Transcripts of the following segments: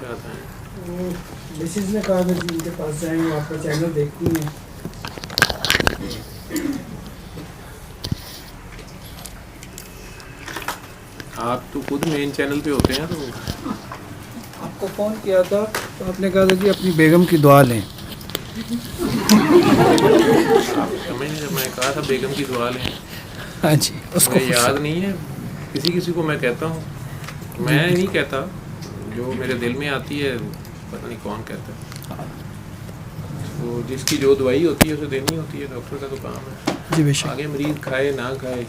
चाहता है? मिसेज ने कहा था कि उनके पास जाएंगे, आपका चैनल देखती हैं। आप तो खुद मेन चैनल पे होते हैं, तो आपको फ़ोन किया था तो आपने कहा था कि अपनी बेगम की दुआ लें। आप समझ नहीं, मैं कहा था बेगम की दुआ लें, हाँ जी, उसको मुझे याद नहीं है। किसी किसी को मैं कहता हूँ, मैं नहीं कहता, जो मेरे दिल में आती है पता नहीं कौन कहता है। तो जिसकी जो दवाई होती है उसे देनी होती है, डॉक्टर का तो काम है। जी बेशक। आगे मरीज खाए ना खाए,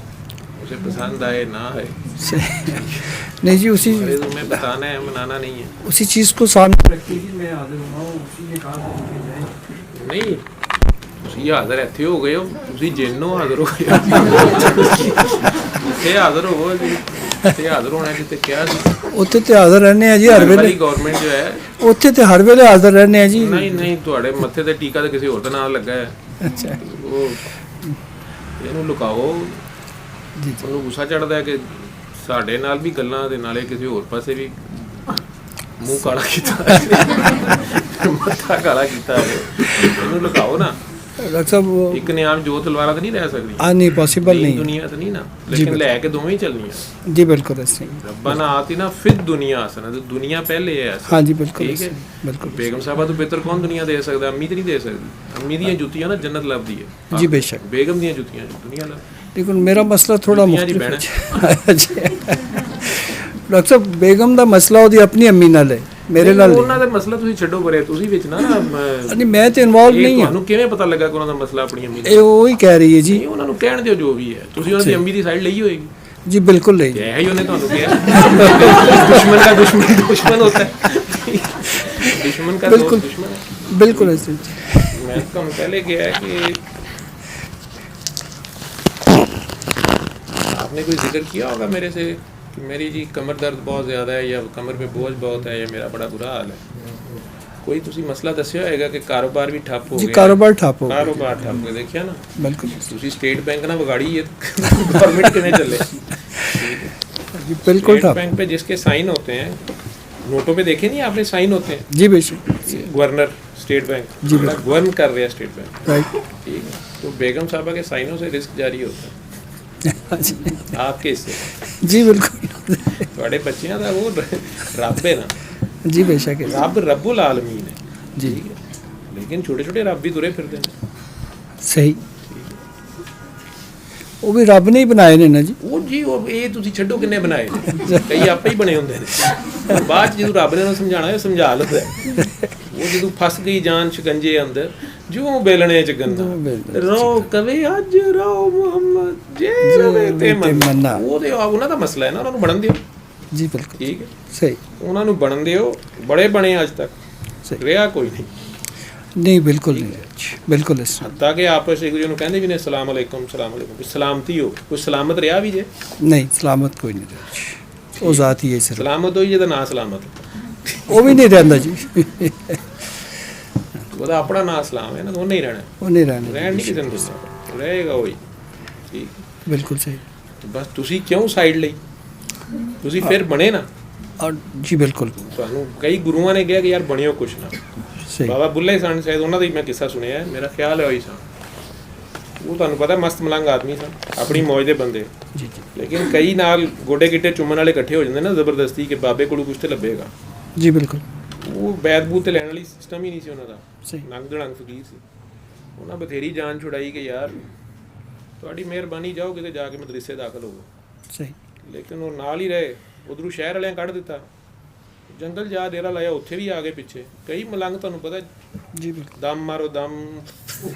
उसे पसंद आए ना आए, नहीं जी, उसी अरे तुम्हें बताना है, मनाना नहीं है। उसी चीज़ को सामने रखती कि मैं हाजिर हुआ हूँ, उसी ने कहा था कि जाएं। नहीं, ਤੁਸੀਂ ਹਾਜ਼ਰ ਇੱਥੇ ਹੋ ਗਏ ਹੋ, ਤੁਸੀਂ ਜਿੰਨੋਂ ਹਾਜ਼ਰ ਹੋ ਗਏ ਇੱਥੇ ਹਾਜ਼ਰ ਹੋਵੋ ਜੀ, ਇੱਥੇ ਹਾਜ਼ਰ ਹੋਣਾ ਜਿੱਥੇ ਕਿਹਾ ਸੀ। ਉੱਥੇ ਤੇ ਹਾਜ਼ਰ ਰਹਿੰਦੇ ਆ ਜੀ ਹਰ ਵੇਲੇ। ਗਵਰਨਮੈਂਟ ਜੋ ਹੈ ਉੱਥੇ ਤੇ ਹਰ ਵੇਲੇ ਹਾਜ਼ਰ ਰਹਿੰਦੇ ਆ ਜੀ। ਨਹੀਂ ਨਹੀਂ, ਤੁਹਾਡੇ ਮੱਥੇ ਤੇ ਟੀਕਾ ਤੇ ਕਿਸੇ ਹੋਰ ਦਾ ਨਾਮ ਲੱਗਾ ਹੈ। ਅੱਛਾ ਉਹ ਇਹਨੂੰ ਲੁਕਾਓ ਜੀ। ਉਹਨੂੰ ਗੁੱਸਾ ਚੜਦਾ ਹੈ ਕਿ ਸਾਡੇ ਨਾਲ ਵੀ ਗੱਲਾਂ ਦੇ ਨਾਲੇ ਕਿਸੇ ਹੋਰ ਪਾਸੇ ਵੀ ਮੂੰਹ ਕਾਲਾ ਕੀਤਾ, ਮੱਥਾ ਕਾਲਾ ਕੀਤਾ, ਇਹਨੂੰ ਲੁਕਾਓ ਨਾ। डॉक्टर साहब ਇੱਕ ਨਿਆਮ ਜੋ ਤਲਵਾਰਾਂ ਤੇ ਨਹੀਂ ਰਹਿ ਸਕਦੀ। नहीं पॉसिबल नहीं। ਦੁਨੀਆ ਤੇ ਨਹੀਂ ਨਾ, ਲੇਕਿਨ ਲੈ ਕੇ ਦੋਵੇਂ ਹੀ ਚੱਲਣੀਆਂ। जी बिल्कुल ऐसे ही। ਰੱਬਨਾ ਆਤੀ ਨਾ ਫਿਰ ਦੁਨੀਆ ਆਸਨਾ, ਤੇ ਦੁਨੀਆ ਪਹਿਲੇ ਹੈ। हाँ जी बिल्कुल ठीक है। ऐसे ही, बिल्कुल। ਬੇਗਮ ਸਾਹਿਬਾ ਤੋਂ ਬਿਹਤਰ ਕੌਣ ਦੁਨੀਆ ਦੇ ਸਕਦਾ? ਅੰਮੀ ਤੇ ਨਹੀਂ ਦੇ ਸਕਦੀ। ਅੰਮੀ ਦੀਆਂ ਜੁੱਤੀਆਂ ਨਾ ਜੰਨਤ ਲੱਭਦੀ ਹੈ जी बेशक। ਬੇਗਮ ਦੀਆਂ ਜੁੱਤੀਆਂ ਦੁਨੀਆ ਲੱਭ। लेकिन मेरा मसला थोड़ा दुनिया दी मुख्तलिफ है। डॉक्टर साहब बेगम ਦਾ ਮਸਲਾ ਉਹਦੀ ਆਪਣੀ ਅੰਮੀ ਨਾਲ ਹੈ, ਮੇਰੇ ਨਾਲ ਨਹੀਂ। ਉਹਨਾਂ ਦਾ ਮਸਲਾ ਤੁਸੀਂ ਛੱਡੋ ਪਰੇ, ਤੁਸੀਂ ਵਿੱਚ ਨਾ ਨਹੀਂ ਮੈਂ ਤੇ ਇਨਵੋਲਵ ਨਹੀਂ ਹਾਂ। ਤੁਹਾਨੂੰ ਕਿਵੇਂ ਪਤਾ ਲੱਗਾ ਕਿ ਉਹਨਾਂ ਦਾ ਮਸਲਾ ਆਪਣੀ ਅੰਮੀ ਨਾਲ? ਇਹ ਉਹ ਹੀ ਕਹਿ ਰਹੀ ਹੈ ਜੀ। ਉਹਨਾਂ ਨੂੰ ਕਹਿਣ ਦਿਓ ਜੋ ਵੀ ਹੈ, ਤੁਸੀਂ ਉਹਨਾਂ ਦੀ ਅੰਮੀ ਦੀ ਸਾਈਡ ਲਈ ਹੋਏਗੀ जी बिल्कुल नहीं। ਇਹ ਹੀ ਉਹਨੇ ਤੁਹਾਨੂੰ ਕਿਹਾ। ਦੁਸ਼ਮਨ ਦਾ ਦੁਸ਼ਮन दुश्मन होता है, दुश्मन का बिल्कुल दुश्मन है। बिल्कुल ऐसे। मैं तो पहले क्या है कि आपने कोई जिक्र किया होगा मेरे से कि मेरी जी कमर दर्द बहुत ज़्यादा है, या कमर पे बोझ बहुत है, या मेरा बड़ा बुरा हाल है। कोई तुसी मसला दस्या होएगा कि कारोबार भी ठप हो जी गया। कारोबार ठप हो गया। कारोबार ठप हो गया, देखिया ना। बिल्कुल तुसी स्टेट बैंक ना बिगाड़ी है, गवर्नमेंट कितने चले। जी बिल्कुल स्टेट ठप। बैंक पे जिसके साइन होते हैं, नोटों पे देखे नहीं आपने, साइन होते हैं। जी बेशक। गवर्नर स्टेट बैंक जी गवर्न कर रहा है स्टेट बैंक, राइट। ठीक है। तो बेगम साहबा के साइनों से रिस्क जारी होता है आपके हिस्से। जी बिल्कुल। ਤੁਹਾਡੇ ਬੱਚਿਆਂ ਦਾ ਉਹ ਰੱਬ ਹੈ ਨਾ। जी बेशक है। ਰੱਬ ਰੱਬੁਲ ਆਲਮੀਨ ਹੈ जी ਠੀਕ ਹੈ, ਲੇਕਿਨ ਛੋਟੇ ਛੋਟੇ ਰੱਬ ਵੀ ਤੁਰੇ ਫਿਰਦੇ ਨੇ। सही। ਉਹ ਵੀ ਰੱਬ ਨੇ ਹੀ ਬਣਾਏ ਨੇ ਨਾ ਜੀ। ਉਹ ਜੀ ਉਹ ਇਹ ਤੁਸੀਂ ਛੱਡੋ ਕਿੰਨੇ ਬਣਾਏ ਨੇ, ਕਈ ਆਪੇ ਹੀ ਬਣੇ ਹੁੰਦੇ ਨੇ। ਬਾਅਦ 'ਚ ਜਦੋਂ ਰੱਬ ਨੇ ਉਹਨੂੰ ਸਮਝਾਉਣਾ ਹੈ ਸਮਝਾ ਲੈਂਦਾ ਹੈ। ਉਹ ਜਦੋਂ ਫਸ ਗਈ ਜਾਨ ਸ਼ਿਕੰਜੇ ਅੰਦਰ, ਜਿਉਂ ਬੇਲਣੇ 'ਚ ਗੰਨਾ ਰੋ ਕਵੇ ਅੱਜ ਰੋ ਮੁਹੰਮਦ ਜੇ ਰਵੇ ਤੇ ਮੰਨਾ। ਉਹਦੇ ਉਹਨਾਂ ਦਾ ਮਸਲਾ ਹੈ ਨਾ, ਉਹਨਾਂ ਨੂੰ ਬਣਨ ਦਿਓ। जी बिल्कुल ਠੀਕ ਹੈ, सही। ਉਹਨਾਂ ਨੂੰ ਬਣਨ ਦਿਓ। ਬੜੇ ਬਣੇ ਅੱਜ ਤੱਕ, ਰਿਹਾ ਕੋਈ ਨਹੀਂ। नहीं बिल्कुल नहीं बिल्कुल ऐसे। ਹੱਤਾ ਕਿ ਆਪਸ ਇੱਕ ਦੂਜੇ ਨੂੰ ਕਹਿੰਦੇ ਵੀ ਨੇ ਸਲਾਮ ਅਲੈਕੁਮ ਸਲਾਮ ਅਲੈਕੁਮ, ਸਲਾਮਤੀ ਹੋ। ਕੋਈ ਸਲਾਮਤ ਰਿਹਾ ਵੀ ਜੇ? नहीं सलामत कोई नहीं रहा। वो ज़ात ही है सिर्फ। ਸਲਾਮਤ ਹੋਈ ਜੇ ਤਾਂ ਨਾ ਸਲਾਮਤ, वो भी नहीं रहता जी। ਉਹਦਾ ਆਪਣਾ ਨਾਂ ਸਲਾਮ ਹੈ ਨਾ, ਉਹ ਨਹੀਂ ਰਹਿਣਾ। वो नहीं रहना। ਰਹਿਣ ਨਹੀਂ ਕਿਸੇ ਨੂੰ ਦੱਸਣਾ, ਰਹੇਗਾ ਉਹੀ। ਠੀਕ, बिल्कुल सही। ਬਸ ਤੁਸੀਂ ਕਿਉਂ ਸਾਈਡ ਲਈ? ਤੁਸੀਂ ਫਿਰ ਬਣੇ ਨਾ। और जी बिल्कुल ਤੁਹਾਨੂੰ ਕਈ ਗੁਰੂਆਂ ਨੇ ਕਿਹਾ ਕਿ ਯਾਰ ਬਣਿਓ ਕੁਛ ਨਾ। सही। ਬਾਬਾ ਬੁੱਲੇ ਸਨ ਸ਼ਾਇਦ, ਉਹਨਾਂ ਦਾ ਹੀ ਮੈਂ ਕਿੱਸਾ ਸੁਣਿਆ ਹੈ, ਮੇਰਾ ਖਿਆਲ ਹੈ ਉਹੀ ਸਨ। ਉਹ ਤੁਹਾਨੂੰ ਪਤਾ ਮਸਤ ਮਲੰਗ ਆਦਮੀ ਸਨ, ਆਪਣੀ ਮੌਜ ਦੇ ਬੰਦੇ। जी जी ਲੇਕਿਨ ਕਈ ਨਾਲ ਗੋਡੇ ਗਿੱਟੇ ਚੁੰਮਣ ਵਾਲੇ ਇਕੱਠੇ ਹੋ ਜਾਂਦੇ ਨਾ ਜ਼ਬਰਦਸਤੀ, ਕਿ ਬਾਬੇ ਕੋਲੋਂ ਕੁਛ ਤੇ ਲੱਭੇਗਾ। जी बिल्कुल ਉਹ ਬੈਦ ਬੂਦ ਤੇ ਲੈਣ ਵਾਲੀ ਸਿਸਟਮ ਹੀ ਨਹੀਂ ਸੀ ਉਹਨਾਂ ਦਾ। सही। ਨੰਗ ਦੜੰਗ ਫਕੀਰ ਸੀ। ਉਹਨਾਂ ਬਥੇਰੀ ਜਾਨ ਛੁਡਾਈ ਕਿ ਯਾਰ ਤੁਹਾਡੀ ਮਿਹਰਬਾਨੀ, ਜਾਓ ਕਿਤੇ ਜਾ ਕੇ ਮਦਰਸੇ ਦਾਖਲ ਹੋਵੋ। सही। ਲੇਕਿਨ ਉਹ ਨਾਲ ਹੀ ਰਹੇ। ਉਧਰੋਂ ਸ਼ਹਿਰ ਵਾਲਿਆਂ ਕੱਢ ਦਿੱਤਾ, ਜੰਗਲ ਜਾ ਡੇਰਾ ਲਾਇਆ, ਉੱਥੇ ਵੀ ਆ ਗਏ ਪਿੱਛੇ। ਕਈ ਮਲੰਗ ਤੁਹਾਨੂੰ ਪਤਾ जी बिल्कुल। ਦਮ ਮਾਰੋ ਦਮ,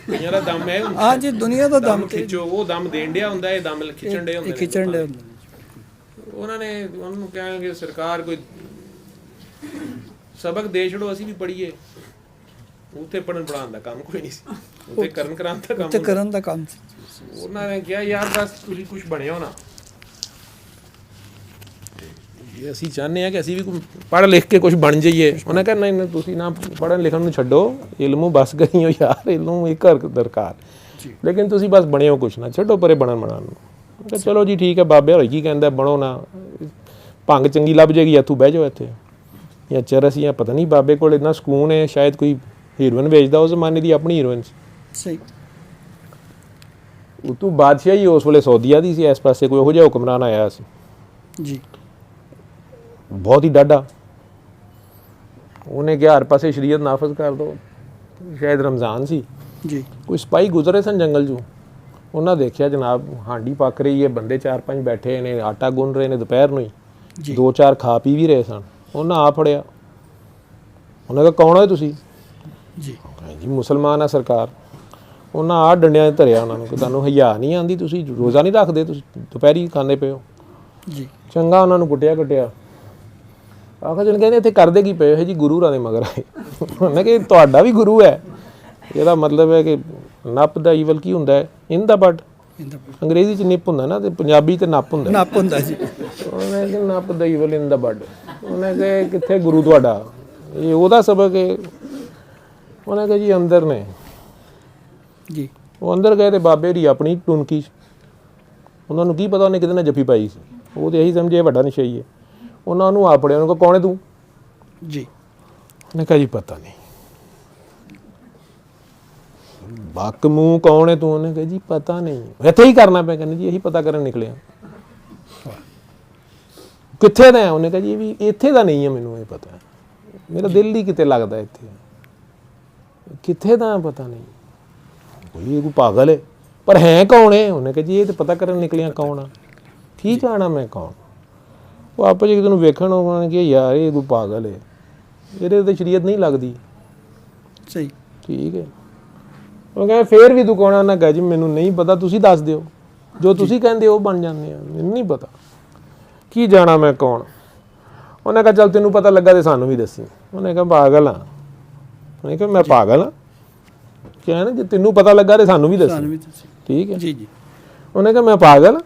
ਕਈਆਂ ਦਾ ਦਮ ਹੈ हाँ जी दुनिया का ਦਮ दम ਖਿੱਚੋ, ਉਹ ਦਮ ਦੇਣ ਡਿਆ ਹੁੰਦਾ, ਇਹ ਦਮ ਖਿੱਚਣ ਡਿਆ ਹੁੰਦਾ। खिचड़ दे ਉਹਨਾਂ ਨੇ ਉਹਨੂੰ ਕਹਿਣਗੇ ਸਰਕਾਰ ਕੋਈ ਸਬਕ ਦੇ ਛੜੋ, ਅਸੀਂ ਵੀ ਪੜ੍ਹੀਏ। ਉੱਥੇ ਪੜ੍ਹਨ ਪੜ੍ਹਾਉਣ ਦਾ ਕੰਮ ਕੋਈ ਨਹੀਂ ਸੀ, ਉੱਥੇ ਕਰਨ ਕਰਾਉਣ ਦਾ ਕੰਮ ते करन दा काम सी। ਉਹਨਾਂ ਨੇ ਕਿਹਾ ਯਾਰ ਬਸ ਤੁਸੀਂ ਕੁਝ ਬਣਿਓ ਨਾ। ਜੇ ਅਸੀਂ ਚਾਹੁੰਦੇ ਹਾਂ ਕਿ ਅਸੀਂ ਵੀ ਪੜ੍ਹ ਲਿਖ ਕੇ ਕੁਝ ਬਣ ਜਾਈਏ, ਉਹਨਾਂ ਕਹਿੰਦਾ ਨਹੀਂ ਤੁਸੀਂ ਨਾ ਪੜ੍ਹਨ ਲਿਖਣ ਨੂੰ ਛੱਡੋ, ਇਲਮੂ ਬਸ ਕਰੀਓ ਯਾਰ, ਇਲਮੂ ਇੱਕ ਦਰਕਾਰ, ਲੇਕਿਨ ਤੁਸੀਂ ਬਸ ਬਣਿਓ ਕੁਛ ਨਾ, ਛੱਡੋ ਪਰੇ ਬਣਨ ਬਣਾਉਣ ਨੂੰ। ਮੈਂ ਕਿਹਾ ਚਲੋ ਜੀ ਠੀਕ ਹੈ, ਬਾਬੇ ਹੋਈ ਕੀ ਕਹਿੰਦਾ, ਬਣੋ ਨਾ, ਭੰਗ ਚੰਗੀ ਲੱਭ ਜਾਏਗੀ, ਇੱਥੋਂ ਬਹਿ ਜਾਓ ਇੱਥੇ। ਜਾਂ ਚਰਸ ਜਾਂ ਪਤਾ ਨਹੀਂ ਬਾਬੇ ਕੋਲ ਇੰਨਾ ਸਕੂਨ ਹੈ, ਸ਼ਾਇਦ ਕੋਈ ਹੀਰੋਇਨ ਵੇਚਦਾ ਉਸ ਜ਼ਮਾਨੇ ਦੀ ਆਪਣੀ ਹੀਰੋਇਨ ਸੀ। ਸਹੀ। ਉਤੋਂ ਬਾਦਸ਼ਾਹੀ ਉਸ ਵੇਲੇ ਸੌਦੀਆ ਦੀ ਸੀ, ਇਸ ਪਾਸੇ ਕੋਈ ਇਹੋ ਜਿਹਾ ਹੁਕਮਰਾਨ ਆਇਆ ਸੀ ਜੀ, ਬਹੁਤ ਹੀ ਡਾਢਾ। ਉਹਨੇ ਕਿਹਾ ਹਰ ਪਾਸੇ ਸ਼ਰੀਅਤ ਨਾਫਜ਼ ਕਰ ਦਿਓ। ਸ਼ਾਇਦ ਰਮਜ਼ਾਨ ਸੀ, ਜੀ, ਕੋਈ ਸਿਪਾਹੀ ਗੁਜ਼ਰੇ ਸਨ ਜੰਗਲ 'ਚੋਂ, ਉਹਨਾਂ ਦੇਖਿਆ ਜਨਾਬ ਹਾਂਡੀ ਪੱਕ ਰਹੀ ਹੈ, ਬੰਦੇ 4-5 ਬੈਠੇ ਨੇ, ਆਟਾ ਗੁੰਨ ਰਹੇ ਨੇ ਦੁਪਹਿਰ ਨੂੰ ਹੀ, ਜੀ, 2-4 ਖਾ ਪੀ ਵੀ ਰਹੇ ਸਨ। ਉਹਨਾਂ ਆ ਫੜਿਆ, ਉਹਨਾਂ ਕਿਹਾ ਕੌਣ ਹੋ ਤੁਸੀਂ? ਜੀ, ਜੀ ਮੁਸਲਮਾਨ ਆ ਸਰਕਾਰ। ਉਹਨਾਂ ਆ ਡੰਡਿਆਂ 'ਚ ਧਰਿਆ ਉਹਨਾਂ ਨੂੰ ਕਿ ਤੁਹਾਨੂੰ ਹਯਾ ਨਹੀਂ ਆਉਂਦੀ, ਤੁਸੀਂ ਰੋਜ਼ਾ ਨਹੀਂ ਰੱਖਦੇ, ਤੁਸੀਂ ਦੁਪਹਿਰੀ ਖਾਂਦੇ ਪਏ ਹੋ। ਜੀ, ਚੰਗਾ ਉਹਨਾਂ ਨੂੰ ਕੁੱਟਿਆ ਆਖਰ ਜਨ ਕਹਿੰਦੇ ਇੱਥੇ ਕਰਦੇ ਕੀ ਪਏ ਹੋ ਜੀ? ਗੁਰੂ ਦੇ ਮਗਰ ਆਏ। ਉਹਨੇ ਕਿ ਤੁਹਾਡਾ ਵੀ ਗੁਰੂ ਹੈ, ਇਹਦਾ ਮਤਲਬ ਹੈ ਕਿ ਨੱਪ ਦਾ ਈਵਲ ਕੀ ਹੁੰਦਾ ਹੈ? ਇਨ ਦਾ ਬਟ ਅੰਗਰੇਜ਼ੀ 'ਚ ਨਿਪ ਹੁੰਦਾ ਨਾ, ਤੇ ਪੰਜਾਬੀ 'ਤੇ ਨੱਪ ਹੁੰਦਾ। ਨੱਪ ਹੁੰਦਾ ਜੀ। ਉਹਨੇ ਕਿ ਨੱਪ ਦਾ ਈਵਲ ਇਨ ਦਾ ਬਟ। ਉਹਨੇ ਕਿ ਕਿੱਥੇ ਗੁਰੂ ਤੁਹਾਡਾ? ਇਹ ਉਹਦਾ ਸਬਕ ਹੈ। ਉਹਨੇ ਕਿਹਾ ਜੀ ਅੰਦਰ ਨੇ। ਜੀ, ਉਹ ਅੰਦਰ ਗਏ ਤੇ ਬਾਬੇ ਦੀ ਆਪਣੀ ਟੁਨਕੀ, ਉਹਨਾਂ ਨੂੰ ਕੀ ਪਤਾ ਉਹਨੇ ਕਿਹਦੇ ਨਾਲ ਜੱਫੀ ਪਾਈ ਸੀ। ਉਹ ਤੇ ਇਹੀ ਸਮਝੇ ਵੱਡਾ ਨਿਸ਼ਾਈ ਹੈ। ਉਹਨਾਂ ਨੂੰ ਆਪੜਿਆ, ਉਹਨਾਂ ਕੋਲ ਕੌਣ ਹੈ ਤੂੰ? ਜੀ, ਉਹਨੇ ਕਿਹਾ ਜੀ ਪਤਾ ਨਹੀਂ। ਬੱਕ ਮੂੰਹ ਕੌਣ ਹੈ ਤੂੰ? ਉਹਨੇ ਕਿਹਾ ਜੀ ਪਤਾ ਨਹੀਂ। ਇੱਥੇ ਹੀ ਕਰਨਾ ਪਿਆ। ਕਹਿੰਦੇ ਜੀ ਇਹੀ ਪਤਾ ਕਰਨ ਨਿਕਲਿਆ। ਕਿੱਥੇ ਦਾ? ਉਹਨੇ ਕਿਹਾ ਜੀ ਵੀ ਇੱਥੇ ਦਾ ਨਹੀਂ ਹੈ, ਮੈਨੂੰ ਇਹ ਪਤਾ, ਮੇਰਾ ਦਿਲ ਹੀ ਕਿਤੇ ਲੱਗਦਾ ਇੱਥੇ, ਕਿੱਥੇ ਦਾ ਪਤਾ ਨਹੀਂ। ਕੋਈ ਪਾਗਲ ਹੈ, ਪਰ ਹੈ ਕੌਣ ਹੈ? ਉਹਨੇ ਕਿਹਾ ਜੀ ਇਹ ਤਾਂ ਪਤਾ ਕਰਨ ਨਿਕਲਿਆ ਕੌਣ ਆ, ਕੀ ਜਾਣਾ ਮੈਂ ਕੌਣ। ਉਹ ਆਪਸ ਵਿੱਚ ਤੈਨੂੰ ਵੇਖਣ, ਉਹਨਾਂ ਨੇ ਕਿਹਾ ਯਾਰ ਇਹ ਕੋਈ ਪਾਗਲ ਹੈ, ਇਹਦੇ ਤੇ ਸ਼ਰੀਅਤ ਨਹੀਂ ਲੱਗਦੀ। ਸਹੀ, ਠੀਕ ਹੈ। ਉਹ ਕਹਿੰਦਾ ਫੇਰ ਵੀ ਤੂੰ ਕੌਣ? ਉਹਨਾਂ ਕਹਾ ਜੀ ਮੈਨੂੰ ਨਹੀਂ ਪਤਾ, ਤੁਸੀਂ ਦੱਸ ਦਿਓ, ਜੋ ਤੁਸੀਂ ਕਹਿੰਦੇ ਉਹ ਬਣ ਜਾਂਦੇ ਆ, ਮੈਨੂੰ ਨਹੀਂ ਪਤਾ, ਕੀ ਜਾਣਾ ਮੈਂ ਕੌਣ। ਉਹਨੇ ਕਿਹਾ ਚੱਲ ਤੈਨੂੰ ਪਤਾ ਲੱਗਾ ਤੇ ਸਾਨੂੰ ਵੀ ਦੱਸੀ। ਉਹਨੇ ਕਿਹਾ ਪਾਗਲ ਆ। ਉਹਨੇ ਕਿਹਾ ਮੈਂ ਪਾਗਲ ਆ? ਕਿਹਾ ਨਾ ਜੇ ਤੈਨੂੰ ਪਤਾ ਲੱਗਾ ਤੇ ਸਾਨੂੰ ਵੀ ਦੱਸੀ। ਠੀਕ ਹੈ ਜੀ, ਜੀ। ਉਹਨੇ ਕਿਹਾ ਮੈਂ ਪਾਗਲ ਆ?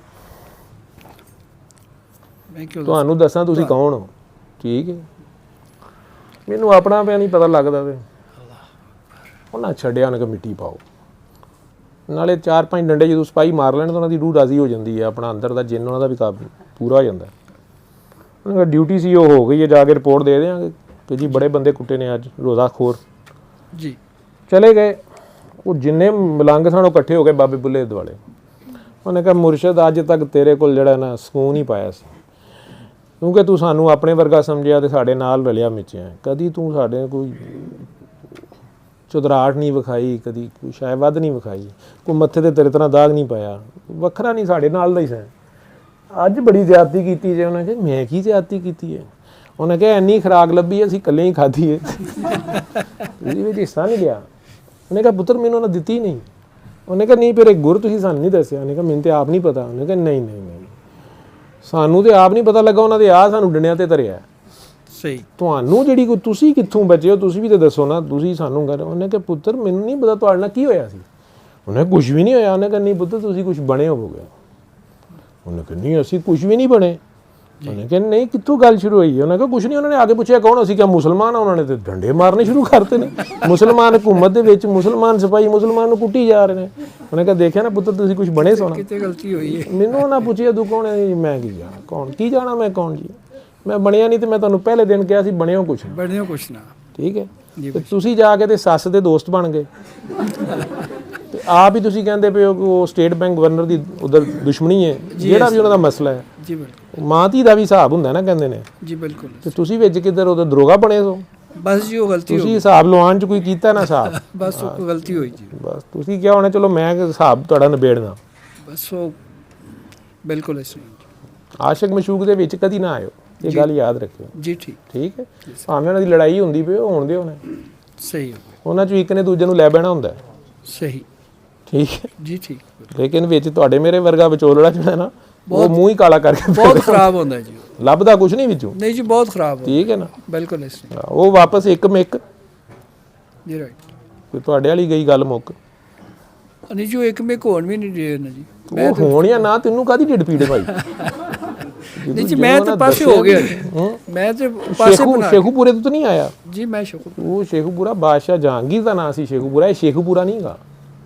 ਮੈਂ ਕਿਉਂ ਤੁਹਾਨੂੰ ਦੱਸਾਂ ਤੁਸੀਂ ਕੌਣ ਹੋ? ਠੀਕ ਹੈ, ਮੈਨੂੰ ਆਪਣਾ ਪਿਆ ਨਹੀਂ ਪਤਾ ਲੱਗਦਾ। ਤੇ ਉਹਨਾਂ ਛੱਡਿਆ, ਉਹਨੇ ਕਿਹਾ ਮਿੱਟੀ ਪਾਓ। ਨਾਲੇ 4-5 ਡੰਡੇ ਜਦੋਂ ਸਿਪਾਹੀ ਮਾਰ ਲੈਣ ਤਾਂ ਉਹਨਾਂ ਦੀ ਰੂਹ ਰਾਜ਼ੀ ਹੋ ਜਾਂਦੀ ਹੈ, ਆਪਣਾ ਅੰਦਰ ਦਾ ਜਿੰਨ ਉਹਨਾਂ ਦਾ ਵੀ ਕਾਬੂ ਪੂਰਾ ਹੋ ਜਾਂਦਾ। ਉਹਨਾਂ ਦਾ ਡਿਊਟੀ ਸੀ ਉਹ ਹੋ ਗਈ ਹੈ, ਜਾ ਕੇ ਰਿਪੋਰਟ ਦੇ ਦਿਆਂਗੇ ਕਿ ਜੀ ਬੜੇ ਬੰਦੇ ਕੁੱਟੇ ਨੇ ਅੱਜ, ਰੋਜ਼ਾ ਖੋਰ। ਜੀ, ਚਲੇ ਗਏ। ਉਹ ਜਿੰਨੇ ਮਲੰਗ ਸਨ ਉਹ ਇਕੱਠੇ ਹੋ ਗਏ ਬਾਬੇ ਬੁੱਲੇ ਦੁਆਲੇ। ਉਹਨੇ ਕਿਹਾ ਮੁਰਸ਼ਦ ਅੱਜ ਤੱਕ ਤੇਰੇ ਕੋਲ ਜਿਹੜਾ ਨਾ ਸਕੂਨ ਹੀ ਪਾਇਆ ਸੀ, ਕਿਉਂਕਿ ਤੂੰ ਸਾਨੂੰ ਆਪਣੇ ਵਰਗਾ ਸਮਝਿਆ ਤੇ ਸਾਡੇ ਨਾਲ ਰਲਿਆ ਮਿਚਿਆ। ਕਦੀ ਤੂੰ ਸਾਡੇ ਕੋਈ ਚੁਦਰਾਹਟ ਨਹੀਂ ਵਿਖਾਈ, ਕਦੀ ਕੋਈ ਸ਼ਾਇਦ ਵੱਧ ਨਹੀਂ ਵਿਖਾਈ, ਕੋਈ ਮੱਥੇ ਤੇ ਤੇਰੇ ਤਰ੍ਹਾਂ ਦਾਗ ਨਹੀਂ ਪਾਇਆ, ਵੱਖਰਾ ਨਹੀਂ, ਸਾਡੇ ਨਾਲ ਦਾ ਹੀ ਸੈਂ। ਅੱਜ ਬੜੀ ਜ਼ਿਆਦਤੀ ਕੀਤੀ ਜੇ। ਉਹਨੇ ਕਿਹਾ ਮੈਂ ਕੀ ਜ਼ਿਆਦਤੀ ਕੀਤੀ ਹੈ? ਉਹਨੇ ਕਿਹਾ ਇੰਨੀ ਖੁਰਾਕ ਲੱਭੀ ਅਸੀਂ ਇਕੱਲੇ ਹੀ ਖਾਧੀ ਹੈ, ਇਹਦੇ ਵਿੱਚ ਹਿੱਸਾ ਨਹੀਂ ਲਿਆ। ਉਹਨੇ ਕਿਹਾ ਪੁੱਤਰ ਮੈਨੂੰ ਉਹਨਾਂ ਦਿੱਤੀ ਨਹੀਂ। ਉਹਨੇ ਕਿਹਾ ਨਹੀਂ ਫਿਰ ਇੱਕ ਗੁਰ ਤੁਸੀਂ ਸਾਨੂੰ ਨਹੀਂ ਦੱਸਿਆ। ਉਹਨੇ ਕਿਹਾ ਮੈਨੂੰ ਤੇ ਆਪ ਨਹੀਂ ਪਤਾ। ਉਹਨੇ ਕਿਹਾ ਨਹੀਂ ਨਹੀਂ ਨਹੀਂ, ਸਾਨੂੰ ਤੇ ਆਪ ਨਹੀਂ ਪਤਾ ਲੱਗਾ, ਉਹਨਾਂ ਦੇ ਆ ਸਾਨੂੰ ਡੰਡਿਆਂ ਤੇ ਧਰਿਆ। ਸਹੀ, ਤੁਹਾਨੂੰ ਜਿਹੜੀ ਕੋਈ, ਤੁਸੀਂ ਕਿੱਥੋਂ ਬਚੇ ਹੋ? ਤੁਸੀਂ ਵੀ ਤਾਂ ਦੱਸੋ ਨਾ, ਤੁਸੀਂ ਸਾਨੂੰ ਕਰ। ਉਹਨੇ ਕਿਹਾ ਪੁੱਤਰ ਮੈਨੂੰ ਨਹੀਂ ਪਤਾ ਤੁਹਾਡੇ ਨਾਲ ਕੀ ਹੋਇਆ ਸੀ। ਉਹਨੇ ਕੁਝ ਵੀ ਨਹੀਂ ਹੋਇਆ। ਉਹਨੇ ਕਿਹਾ ਨਹੀਂ ਪੁੱਤਰ ਤੁਸੀਂ ਕੁਝ ਬਣੇ ਹੋਵੋਗੇ। ਉਹਨੇ ਕਿਹਾ ਨਹੀਂ ਅਸੀਂ ਕੁਝ ਵੀ ਨਹੀਂ ਬਣੇ। ਉਹਨੇ ਕਿਹਾ ਨਹੀਂ ਕਿੱਥੋਂ ਗੱਲ ਸ਼ੁਰੂ ਹੋਈ? ਉਹਨੇ ਕਿਹਾ ਕੁਝ ਨਹੀਂ। ਉਹਨਾਂ ਨੇ ਆ ਕੇ ਪੁੱਛਿਆ ਕੌਣ? ਅਸੀਂ ਕਿਹਾ ਮੁਸਲਮਾਨ ਆ। ਉਹਨਾਂ ਨੇ ਤੇ ਡੰਡੇ ਮਾਰਨੇ ਸ਼ੁਰੂ ਕਰਤੇ ਨੇ, ਮੁਸਲਮਾਨ ਹਕੂਮਤ ਦੇ ਵਿੱਚ ਮੁਸਲਮਾਨ ਸਿਪਾਹੀ ਮੁਸਲਮਾਨ ਨੂੰ ਕੁੱਟੀ ਜਾ ਰਹੇ ਨੇ। ਉਹਨੇ ਕਿਹਾ ਦੇਖਿਆ ਨਾ ਪੁੱਤਰ ਤੁਸੀਂ ਕੁਝ ਬਣੇ ਸੋਣਾ। ਕਿਤੇ ਗਲਤੀ ਹੋਈ ਹੈ। ਮੈਨੂੰ ਉਹਨਾਂ ਪੁੱਛਿਆ ਤੂੰ ਕੌਣ ਹੈ? ਮੈਂ ਕੀ ਜਾਣਾ ਕੌਣ, ਕੀ ਜਾਣਾ ਮੈਂ ਕੌਣ ਜੀ, ਮੈਂ ਬਣਿਆ ਨਹੀਂ। ਤੇ ਮੈਂ ਤੁਹਾਨੂੰ ਪਹਿਲੇ ਦਿਨ ਕਿਹਾ ਸੀ ਬਣਿਓ ਕੁਛ, ਬਣਿਓ ਕੁਛ ਨਾ। ਠੀਕ ਹੈ। ਤੇ ਤੁਸੀਂ ਜਾ ਕੇ ਤੇ ਸੱਸ ਦੇ ਦੋਸਤ ਬਣ ਗਏ, ਤੇ ਆਪ ਹੀ ਤੁਸੀਂ ਕਹਿੰਦੇ ਪਏ ਹੋ ਕਿ ਉਹ ਸਟੇਟ ਬੈਂਕ ਗਵਰਨਰ ਦੀ ਉਧਰ ਦੁਸ਼ਮਣੀ ਹੈ, ਜਿਹੜਾ ਵੀ ਉਹਨਾਂ ਦਾ ਮਸਲਾ ਹੈ। ਜੀ ਬਿਲਕੁਲ, ਮਾਂ ਧੀ ਦਾ ਵੀ ਹਿਸਾਬ ਹੁੰਦਾ ਨਾ ਕਹਿੰਦੇ ਨੇ। ਜੀ ਬਿਲਕੁਲ। ਤੇ ਤੁਸੀਂ ਵਿੱਚ ਕਿੱਧਰ ਉਹਦਾ ਦਰੋਗਾ ਬਣੇ ਸੋ। ਬਸ ਜੀ ਉਹ ਗਲਤੀ ਤੁਸੀਂ ਹਿਸਾਬ ਲਵਾਉਣ ਚ ਕੋਈ ਕੀਤਾ ਨਾ ਹਿਸਾਬ, ਬਸ ਉਹ ਗਲਤੀ ਹੋਈ ਜੀ। ਬਸ ਤੁਸੀਂ ਕਿਹਾ ਹੋਣਾ ਚਲੋ ਮੈਂ ਹਿਸਾਬ ਤੁਹਾਡਾ ਨਿਬੇੜਨਾ। ਬਸ ਉਹ ਬਿਲਕੁਲ ਇਸ ਆਸ਼ਿਕ ਮਸ਼ੂਕ ਦੇ ਵਿੱਚ ਕਦੀ ਨਾ ਆਇਓ, ਇਹ ਗੱਲ ਯਾਦ ਰੱਖਿਓ ਜੀ। ਠੀਕ, ਠੀਕ ਹੈ। ਭਾਵੇਂ ਉਹਨਾਂ ਦੀ ਲੜਾਈ ਹੁੰਦੀ ਪਈ ਉਹ ਹੋਣ ਦਿਓ, ਸਹੀ ਹੋ ਗਿਆ। ਉਹਨਾਂ ਚੋਂ ਇੱਕ ਨੇ ਦੂਜੇ ਨੂੰ ਲੈ ਬਹਿਣਾ ਹੁੰਦਾ। ਸਹੀ, ਠੀਕ ਹੈ ਜੀ ਠੀਕ। ਲੇਕਿਨ ਵਿੱਚ ਤੁਹਾਡੇ ਮੇਰੇ ਵਰਗਾ ਵਿਚੋਲੜਾ ਜਿਹੜਾ ਨਾ ਉਹ ਮੂੰਹ ਹੀ ਕਾਲਾ ਕਰਕੇ ਬਹੁਤ ਖਰਾਬ ਹੁੰਦਾ ਜੀ, ਲੱਭਦਾ ਕੁਝ ਨਹੀਂ ਵਿੱਚੋਂ। ਨਹੀਂ ਜੀ ਬਹੁਤ ਖਰਾਬ ਹੁੰਦਾ। ਠੀਕ ਹੈ ਨਾ, ਬਿਲਕੁਲ ਇਸ ਉਹ ਵਾਪਸ ਇੱਕ ਮਿੱਕ ਜੀ। ਰਾਈਟ, ਕੋਈ ਤੁਹਾਡੇ ਵਾਲੀ ਗਈ ਗੱਲ ਮੁੱਕ ਨਹੀਂ ਜੀ ਉਹ ਇੱਕ ਮੇਕ ਹੋਣ ਵੀ ਨਹੀਂ ਦੇ ਨਾ ਜੀ। ਉਹ ਹੋਣ ਜਾਂ ਨਾ, ਤੈਨੂੰ ਕਾਹਦੀ ਢਿੱਡ ਪੀੜ ਭਾਈ? ਨਹੀਂ ਜੀ ਮੈਂ ਤਾਂ ਪਾਸੇ ਹੋ ਗਿਆ ਜੀ, ਮੈਂ ਤੇ ਪਾਸੇ ਬਣਾ। ਸ਼ੇਖੂਪੁਰੇ ਤੋਂ ਨਹੀਂ ਆਇਆ ਜੀ, ਮੈਂ ਸ਼ੇਖੂਪੁਰਾ। ਉਹ ਸ਼ੇਖੂਪੁਰਾ ਬਾਦਸ਼ਾਹ ਜਹਾਂਗੀਰ ਦਾ ਨਾਂ ਸੀ। ਸ਼ੇਖੂਪੁਰਾ ਇਹ ਸ਼ੇਖੂਪੁਰਾ ਨਹੀਂਗਾ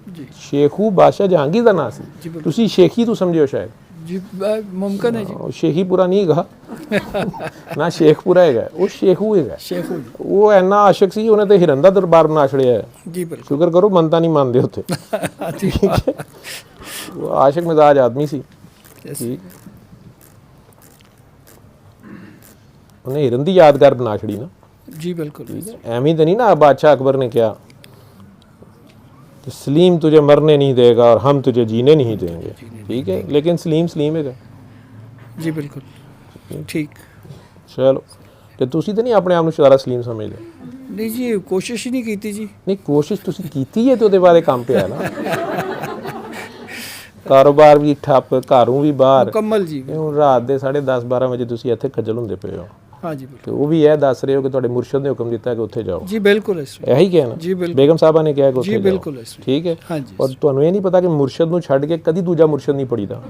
ਜੀ, ਸ਼ੇਖੂ ਬਾਦਸ਼ਾਹ ਜਹਾਂਗੀਰ ਦਾ ਨਾਂ ਸੀ। ਤੁਸੀਂ ਸ਼ੇਖੀ ਤੋਂ ਸਮਝਿਓ ਸ਼ਾਇਦ। जी मुमकिन है जी। ਉਹ ਸ਼ੇਖੀਪੁਰਾ ਨਹੀਂ ਹੈਗਾ ਨਾ ਸ਼ੇਖਪੁਰਾ ਹੈਗਾ, ਉਹ ਸ਼ੇਖੂ ਹੈਗਾ। शेखू ਉਹ ਇੰਨਾ ਆਸ਼ਿਕ ਸੀ ਉਹਨੇ ਤੇ ਹਿਰਨ ਦਾ ਦਰਬਾਰ ਬਣਾ ਛੜਿਆ ਹੈ। जी बिल्कुल। ਸ਼ੁਕਰ ਕਰੋ ਮੰਨਤਾ ਨਹੀਂ ਮੰਨਦੇ ਉੱਥੇ। ਉਹ ਆਸ਼ਿਕ ਮਿਜ਼ਾਜ ਆਦਮੀ ਸੀ। ਠੀਕ, ਉਹਨੇ ਹਿਰਨ ਦੀ ਯਾਦਗਾਰ ਬਣਾ ਛੜੀ ਨਾ। जी बिल्कुल। ਐਵੇਂ ਤਾਂ ਨਹੀਂ ਨਾ ਬਾਦਸ਼ਾਹ ਅਕਬਰ ਨੇ ਕਿਹਾ कि सलीम तुझे मरने नहीं देगा और हम तुझे जीने नहीं देंगे। ठीक है, लेकिन सलीम सलीम है। जी बिल्कुल ठीक। चलो, ਤੇ ਤੁਸੀਂ ਤਾਂ ਨਹੀਂ ਆਪਣੇ ਆਪ ਨੂੰ ਸਾਰਾ ਸਲੀਮ ਸਮਝਦੇ? नहीं जी कोशिश ही नहीं की थी जी। ਨਹੀਂ, ਕੋਸ਼ਿਸ਼ ਤੁਸੀਂ ਕੀਤੀ ਹੈ ਤੇ ਉਹਦੇ ਬਾਰੇ ਕੰਮ ਪਿਆ ਨਾ। ਕਾਰੋਬਾਰ ਵੀ ਠੱਪ, ਘਰੋਂ ਵੀ ਬਾਹਰ। मुकम्मल जी। ਹੁਣ ਰਾਤ ਦੇ 10:30 12 ਵਜੇ ਤੁਸੀਂ ਇੱਥੇ ਖੱਜਲ ਹੁੰਦੇ ਪਏ ਹੋ हाँ जी बिल्कुल। ਤੇ ਉਹ ਵੀ ਇਹ ਦੱਸ ਰਹੇ ਹੋ ਕਿ ਤੁਹਾਡੇ ਮੁਰਸ਼ਦ ਨੇ ਹੁਕਮ ਦਿੱਤਾ ਕਿ ਉੱਥੇ ਜਾਓ। जी बिल्कुल इसमें। ਇਹੀ ਕਿਹਾ ਨਾ? जी बिल्कुल। ਬੇਗਮ ਸਾਹਿਬਾ ਨੇ ਕਿਹਾ ਕਿ ਉੱਥੇ जी ਜਾਓ। बिल्कुल इसमें। ਠੀਕ ਹੈ। हाँ जी। ਔਰ ਤੁਹਾਨੂੰ ਇਹ ਨਹੀਂ ਪਤਾ ਕਿ ਮੁਰਸ਼ਦ ਨੂੰ ਛੱਡ ਕੇ ਕਦੀ ਦੂਜਾ ਮੁਰਸ਼ਦ ਨਹੀਂ ਪੜੀਦਾ।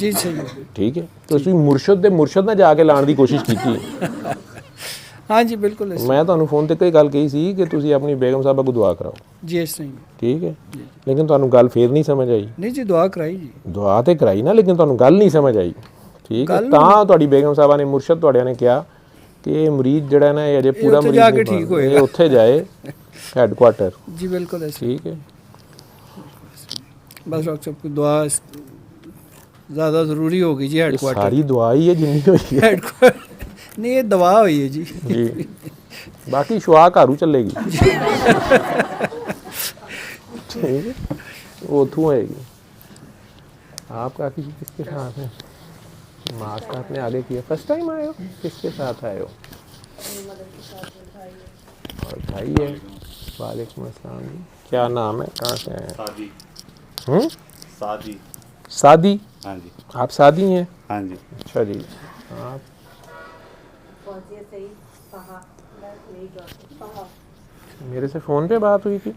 जी सही है। ਠੀਕ ਹੈ, ਤੁਸੀਂ ਮੁਰਸ਼ਦ ਦੇ ਮੁਰਸ਼ਦ ਨਾਲ ਜਾ ਕੇ ਲਾਣ ਦੀ ਕੋਸ਼ਿਸ਼ ਕੀਤੀ। हाँ जी बिल्कुल इसमें। ਮੈਂ ਤੁਹਾਨੂੰ ਫੋਨ ਤੇ ਕੋਈ ਗੱਲ ਕਹੀ ਸੀ ਕਿ ਤੁਸੀਂ ਆਪਣੀ ਬੇਗਮ ਸਾਹਿਬਾ ਨੂੰ ਦੁਆ ਕਰਾਓ। जी ऐसा ही। ਠੀਕ ਹੈ, ਲੇਕਿਨ ਤੁਹਾਨੂੰ ਗੱਲ ਫੇਰ ਨਹੀਂ ਸਮਝ ਆਈ। नहीं जी दुआ कराई जी। ਦੁਆ ਤੇ ਕਰਾਈ ਨਾ, ਲੇਕਿਨ ਤੁਹਾਨੂੰ ਗੱਲ ਨਹੀਂ ਸਮਝ ਆਈ। ਠੀਕ ਹੈ, ਤਾਂ ਤੁਹਾਡੀ ਬੇਗਮ ਸਾਹਿਬਾ ਨੇ ਮੁਰਸ਼ਦ ਤੁਹਾਡਿਆਂ ਨੇ ਕਿਹਾ ਕਿ ਇਹ ਮਰੀਜ਼ ਜਿਹੜਾ ਨਾ ਇਹ ਅਜੇ ਪੂਰਾ ਉੱਥੇ ਮਰੀਜ਼ ਜਾ ਕੇ ਨਹੀਂ ਠੀਕ ਬਣਦਾ, ਹੋਏਗਾ। ਇਹ ਉੱਥੇ ਜਾਏ ਹੈਡਕੁਆਟਰ। जी बिल्कुल ऐसे। ਠੀਕ ਹੈ, बस डॉक्टर साहब की दुआ ज़्यादा ज़रूरी होगी जी। ਇਹ हेडक्वार्टर ਸਾਰੀ ਦੁਆ ਹੀ ਹੈ ਜਿੰਨੀ ਹੋਈ ਹੈ। हेडक्वार्टर नहीं ये दवा हुई है जी। ਜੀ, ਬਾਕੀ ਸ਼ੁਆ ਘਰੂ ਚੱਲੇਗੀ। ठीक है, वो उथू आएगी। आपका किसके साथ है? मास्क आपने आगे किया, फर्स्ट टाइम आए हो? किसके साथ आए हो? और भाई है। वालेकुम अस्सलाम जी, क्या नाम है, कहाँ से आए हैं? सादी। सादी। सादी? हाँ जी। आप सादी हैं? हाँ जी। अच्छा जी। आप मेरे से फ़ोन पे बात हुई थी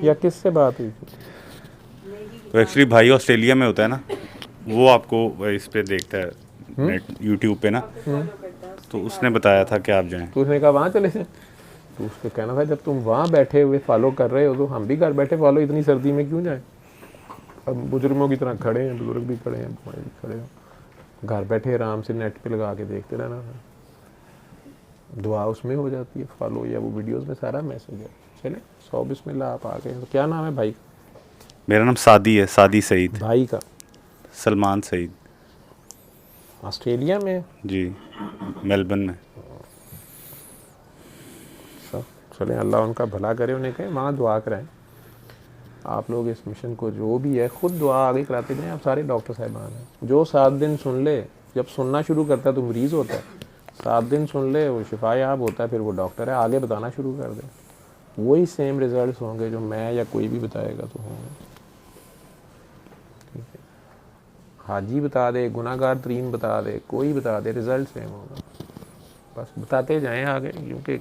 या किससे बात हुई थी? तो एक्चुअली भाई ऑस्ट्रेलिया में होता है ना, वो आपको इस पे देखता है नेट यूट्यूब पे ना, तो उसने बताया था कि आप जाएं। तो उसने कहा वहाँ चले जाएं। तो उसको कहना था जब तुम वहाँ बैठे हुए फॉलो कर रहे हो तो हम भी घर बैठे फॉलो, इतनी सर्दी में क्यों जाएं? अब बुजुर्गों की तरह खड़े हैं, बुजुर्ग भी खड़े हैं, बड़े भी खड़े हैं, घर बैठे आराम से नेट पे लगा के देखते रहना था। दुआ उसमें हो जाती है फॉलो, या वो वीडियोस में सारा मैसेज है। चले 100 बिस्मिल्लाह, आप आ गए। तो क्या नाम है भाई? मेरा नाम सादी है, सादी सईद। भाई का? सलमान सईद। ऑस्ट्रेलिया में? जी, मेलबर्न में। सब चले, अल्लाह उनका भला करे, उन्हें कहें वहाँ दुआ कराएं। आप लोग इस मिशन को जो भी है खुद दुआ आगे कराते जाएं। आप सारे डॉक्टर साहिबान हैं, जो 7 दिन सुन ले, जब सुनना शुरू करता है तो मरीज़ होता है, 7 दिन सुन ले वो शिफायाब होता है, फिर वो डॉक्टर है, आगे बताना शुरू कर दे। वही सेम रिजल्ट्स होंगे जो मैं या कोई भी बताएगा तो होंगे। ठीक है, हाजी बता दे, गुनाहगार तरीन बता दे, कोई बता दे, रिजल्ट सेम होगा। बस बताते जाएं आगे, क्योंकि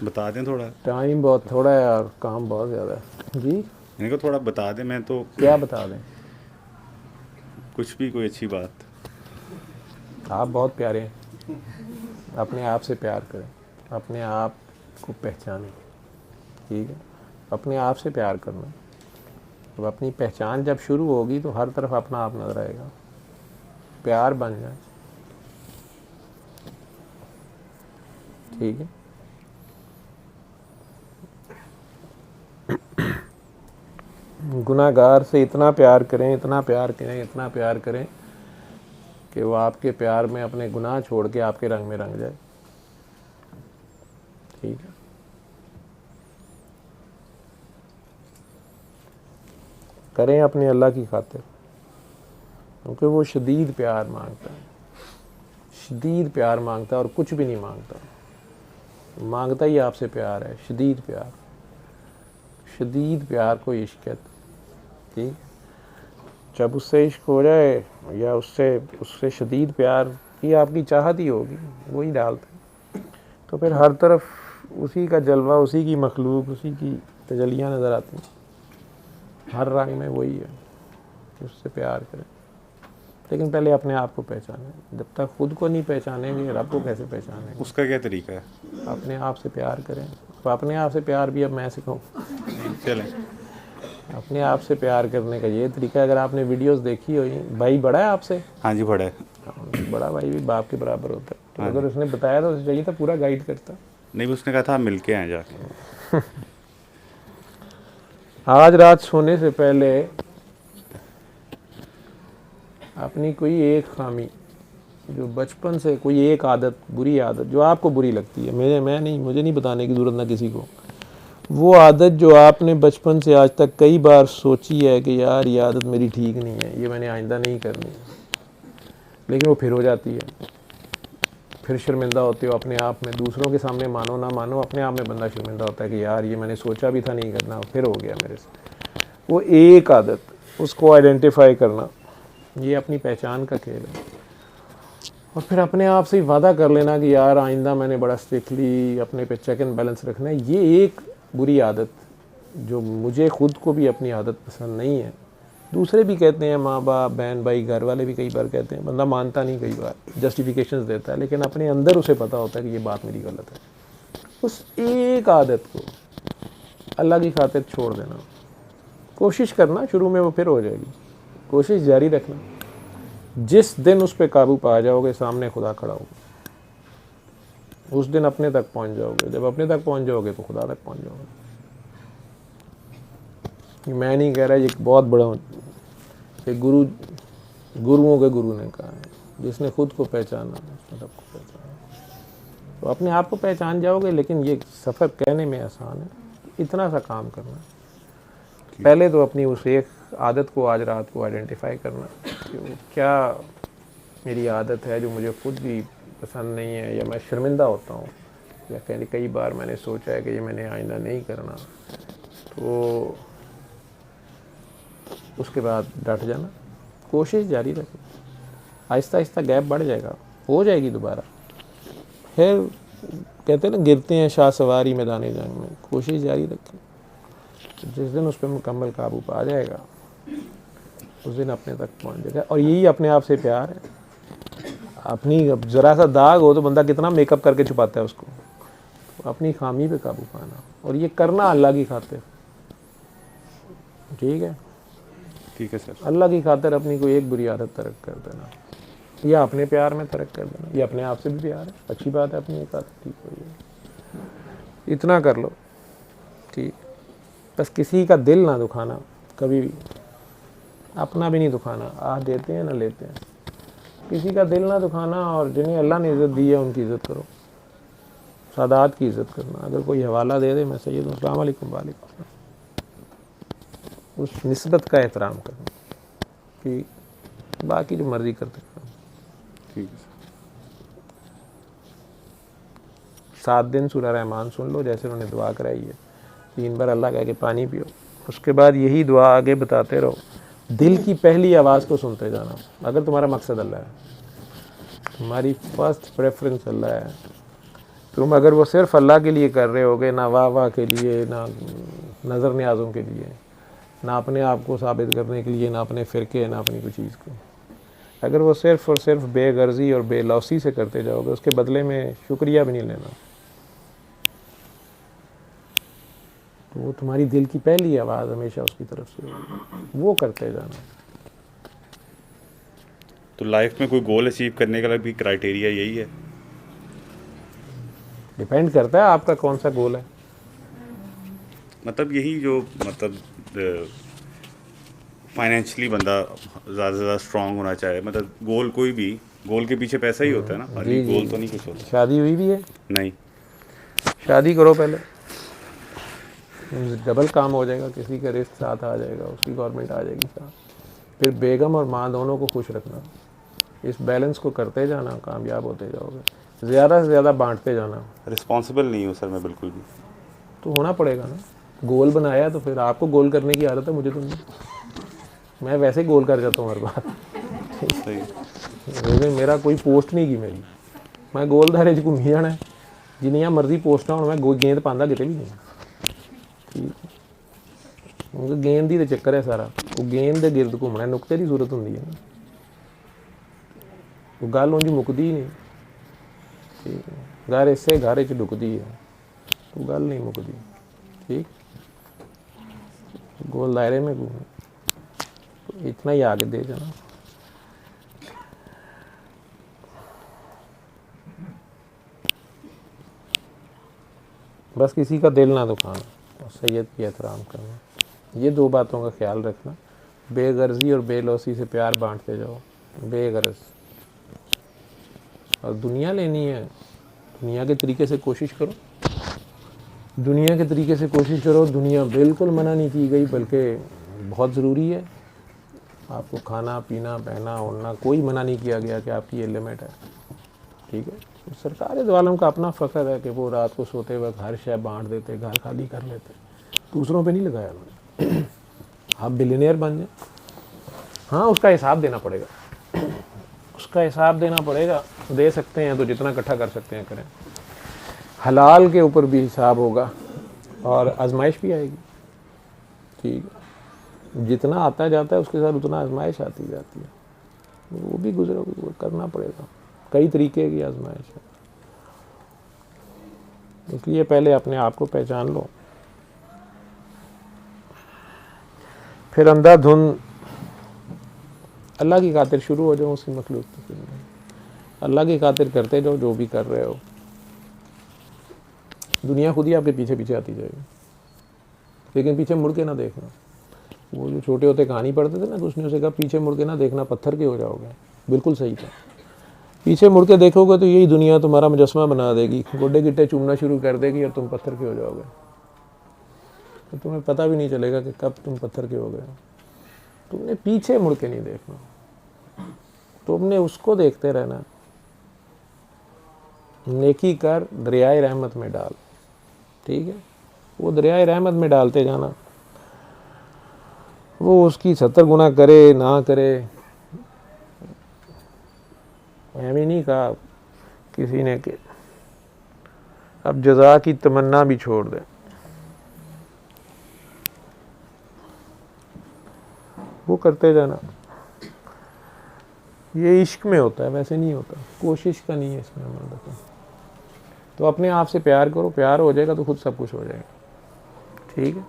बता दें थोड़ा। टाइम बहुत थोड़ा है और काम बहुत ज़्यादा है। जी, इनको थोड़ा बता दें। मैं तो क्या बता दें? कुछ भी, कोई अच्छी बात। आप बहुत प्यारे हैं, अपने आप से प्यार करें, अपने आप को पहचानें। ठीक है, अपने आप से प्यार करना। तो अपनी पहचान जब शुरू होगी तो हर तरफ अपना आप नजर आएगा, प्यार बन जाए। ठीक है, गुनाहगार से इतना प्यार करें, इतना प्यार करें, इतना प्यार करें कि वो आपके प्यार में अपने गुनाह छोड़ के आपके रंग में रंग जाए। ठीक है, करें अपने अल्लाह की खातिर, क्योंकि वो शदीद प्यार मांगता है, शदीद प्यार मांगता है और कुछ भी नहीं मांगता, मांगता ही आपसे प्यार है, शदीद प्यार। शदीद प्यार को इश्क कहते। ठीक, जब उससे इश्क हो जाए या उससे शदीद प्यार की आपकी चाहत ही होगी, वही डालते, तो फिर हर तरफ उसी का जलवा, उसी की मखलूक, उसी की तजलियाँ नज़र आती हैं। हर रंग में वही है कि उससे प्यार करें। लेकिन पहले अपने आप को पहचानें। जब तक खुद को नहीं पहचानेंगे रब को कैसे पहचानेंगे? उसका क्या तरीका है? अपने आप से प्यार करें। तो अपने आप से प्यार भी अब मैं सिखाऊं? चलें। अपने आप से प्यार करने का ये तरीका, अगर आपने वीडियोस देखी हो, भाई बड़ा है आपसे? हाँ जी, बड़ा है। बड़ा भाई भी बाप के बराबर होता है, तो अगर उसने बताया तो उसे चाहिए था पूरा गाइड करता। नहीं, उसने कहा था आप मिलके आए जाके। आज रात सोने से पहले अपनी कोई एक खामी, जो बचपन से कोई एक आदत, बुरी आदत जो आपको बुरी लगती है, मुझे नहीं बताने की ज़रूरत ना किसी को, वो आदत जो आपने बचपन से आज तक कई बार सोची है कि यार ये आदत मेरी ठीक नहीं है, ये मैंने आइंदा नहीं करनी, लेकिन वो फिर हो जाती है, फिर शर्मिंदा होते हो अपने आप में, दूसरों के सामने मानो ना मानो, अपने आप में बंदा शर्मिंदा होता है कि यार ये मैंने सोचा भी था नहीं करना, फिर हो गया मेरे से। वो एक आदत, उसको आइडेंटिफाई करना, ये अपनी पहचान का खेल है। और फिर अपने आप से ही वादा कर लेना कि यार आइंदा मैंने बड़ा स्ट्रिक्टली अपने पे चेक एंड बैलेंस रखना है। ये एक बुरी आदत जो मुझे खुद को भी अपनी आदत पसंद नहीं है, दूसरे भी कहते हैं, माँ बाप, बहन भाई, घर वाले भी कई बार कहते हैं, बंदा मानता नहीं, कई बार जस्टिफिकेशंस देता है, लेकिन अपने अंदर उसे पता होता है कि ये बात मेरी गलत है। उस एक आदत को अल्लाह की खातिर छोड़ देना, कोशिश करना, शुरू में वो फिर हो जाएगी, कोशिश जारी रखना। जिस दिन उस पर काबू पा जाओगे, सामने खुदा खड़ा होगा, उस दिन अपने तक पहुंच जाओगे। जब अपने तक पहुंच जाओगे तो खुदा तक पहुंच जाओगे। मैं नहीं कह रहा, ये बहुत बड़ा, ये गुरुओं के गुरु ने कहा है, जिसने खुद को पहचाना उसने सबको पहचाना। तो अपने आप को पहचान जाओगे, लेकिन ये सफ़र कहने में आसान है, इतना सा काम करना। पहले तो अपनी उस एक आदत को आज रात को आइडेंटिफाई करना कि वो क्या मेरी आदत है जो मुझे खुद भी पसंद नहीं है, या मैं शर्मिंदा होता हूँ, या कई बार मैंने सोचा है कि ये मैंने आइंदा नहीं करना। तो उसके बाद डट जाना, कोशिश जारी रखें, आहिस्ता आहिस्ता गैप बढ़ जाएगा, हो जाएगी दोबारा। फिर कहते हैं ना, गिरते हैं शाह सवारी मैदान जंग में, कोशिश जारी रखें। जिस दिन उस पर मुकम्मल काबू पा जाएगा, उस दिन अपने तक पहुंच जाएगा। और यही अपने आप से प्यार है। अपनी ज़रा सा दाग हो तो बंदा कितना मेकअप करके छुपाता है उसको, तो अपनी खामी पे काबू पाना, और ये करना अल्लाह की खातिर। ठीक है, ठीक है सर। अल्लाह की खातिर अपनी कोई एक बुरी आदत तर्क कर देना, या अपने प्यार में तर्क कर देना, या अपने आप से भी प्यार है, अच्छी बात है, अपनी एक आदत ठीक हो गई, इतना कर लो। ठीक, बस किसी का दिल ना दुखाना कभी भी, अपना भी नहीं दुखाना, देते हैं ना लेते हैं, किसी का दिल ना दुखाना। और जिन्हें अल्लाह ने इज़्ज़त दी है उनकी इज़्ज़त करो, सादात की इज़्ज़त करना। अगर कोई हवाला दे दे, मैं सैयद हूँ, अस्सलाम वालेकुम, वालेकुम, उस निस्बत का एहतराम करना, कि बाकी जो मर्ज़ी करते करो। ठीक है सर। 7 दिन सूरह रहमान सुन लो, जैसे उन्होंने दुआ कराई है, 3 बार अल्लाह कह के पानी पियो, उसके बाद यही दुआ आगे बताते रहो। दिल की पहली आवाज़ को सुनते जाना। अगर तुम्हारा मकसद अल्लाह है, तुम्हारी फर्स्ट प्रेफरेंस अल्लाह है, तुम अगर वो सिर्फ अल्लाह के लिए कर रहे होगे, ना वाह वाह के लिए, ना नज़र न्याज़ों के लिए, ना अपने आप को साबित करने के लिए, ना अपने फ़िरके, ना अपनी कोई चीज़ को, अगर वो सिर्फ़ और सिर्फ बेगर्जी और बेलौसी से करते जाओगे, उसके बदले में शुक्रिया भी नहीं लेना, तो वो तुम्हारी दिल की पहली आवाज़ हमेशा उसकी तरफ से होगी, वो करते जाना। तो लाइफ में कोई गोल अचीव करने का भी क्राइटेरिया यही है? डिपेंड करता है आपका कौन सा गोल है। मतलब यही जो, मतलब फाइनेंशियली बंदा ज़्यादा से ज़्यादा स्ट्रांग होना चाहे, मतलब गोल, कोई भी गोल के पीछे पैसा ही होता है ना, खाली गोल तो नहीं कुछ होता। शादी हुई भी है? नहीं। शादी करो पहले, डबल काम हो जाएगा, किसी का रिस्क साथ आ जाएगा, उसकी गवर्नमेंट आ जाएगी साथ, फिर बेगम और माँ दोनों को खुश रखना, इस बैलेंस को करते जाना, कामयाब होते जाओगे, ज़्यादा से ज़्यादा बांटते जाना। रिस्पॉन्सिबल नहीं हूँ सर मैं बिल्कुल भी। तो होना पड़ेगा ना, गोल बनाया तो फिर आपको गोल करने की आदत है, मुझे तो नहीं, मैं वैसे ही गोल कर जाता हूँ हर बार। सही। मेरा कोई पोस्ट नहीं की मेरी, मैं गोल धारे च घूमी जाना है, जिन्नियां मर्जी पोस्टां होण, मैं गेंद पांदा किते भी नहीं। ठीक, क्योंकि गेंद दी ते चक्कर है सारा, वो गेंद दे गिरद घूमना, नुकते की सूरत हुंदी है ना, वो गल उंज मुकदी ही नहीं। ठीक, घर इसे घर च डुकदी है, तो गल नहीं मुकदी। ठीक, गोल दायरे में घूमे, तो इतना ही आगे दे जाना। बस किसी का दिल ना दुखाना और सैयद की एहतराम करना, ये 2 बातों का ख्याल रखना। बेगर्जी और बेलौसी से प्यार बांटते जाओ, बेगरज। और दुनिया लेनी है, दुनिया के तरीके से कोशिश करो, दुनिया के तरीके से कोशिश करो। दुनिया बिल्कुल मना नहीं की गई, बल्कि बहुत ज़रूरी है। आपको खाना पीना पहना ओढ़ना कोई मना नहीं किया गया कि आपकी ये लिमिट है, ठीक है। तो सरकार दो आलम का अपना फ़ख्र है कि वो रात को सोते वक्त हर शय बांट देते, घर खाली कर लेते, दूसरों पे नहीं लगाया उन्होंने। आप बिलियनियर बन जाए, हाँ उसका हिसाब देना पड़ेगा, उसका हिसाब देना पड़ेगा। दे सकते हैं तो जितना इकट्ठा कर सकते हैं करें। हलाल के ऊपर भी हिसाब होगा और आजमाइश भी आएगी, ठीक है। जितना आता जाता है उसके साथ उतना आजमाइश आती जाती है, वो भी गुजरोगे, वो करना पड़ेगा। कई तरीके की आजमाइश है, इसलिए पहले अपने आप को पहचान लो, फिर अंधाधुंध अल्लाह की खातिर शुरू हो जाओ। उसकी मखलूक की अल्लाह की खातिर करते जाओ जो भी कर रहे हो, दुनिया खुद ही आपके पीछे पीछे आती जाएगी। लेकिन पीछे मुड़ के ना देखना। वो जो छोटे होते कहानी पढ़ते थे ना, तो उसने उसे कहा पीछे मुड़ के ना देखना, पत्थर के हो जाओगे। बिल्कुल सही था, पीछे मुड़ के देखोगे तो यही दुनिया तुम्हारा मुजस्समा बना देगी, गोड्डे गिट्टे चूमना शुरू कर देगी और तुम पत्थर के हो जाओगे। तो तुम्हें पता भी नहीं चलेगा कि कब तुम पत्थर के हो गए। तुमने पीछे मुड़ के नहीं देखना, तुमने उसको देखते रहना। नेकी कर, दरियाए रहमत में डाल, ठीक है। वो दरियाए रहमत में डालते जाना, वो उसकी 70 गुना करे ना करे। हमें नहीं कहा किसी ने कि अब जज़ा की तमन्ना भी छोड़ दे, वो करते जाना। ये इश्क में होता है, वैसे नहीं होता। कोशिश का नहीं है इसमें अमल रखो। तो अपने आप से प्यार करो, प्यार हो जाएगा तो खुद सब कुछ हो जाएगा, ठीक है।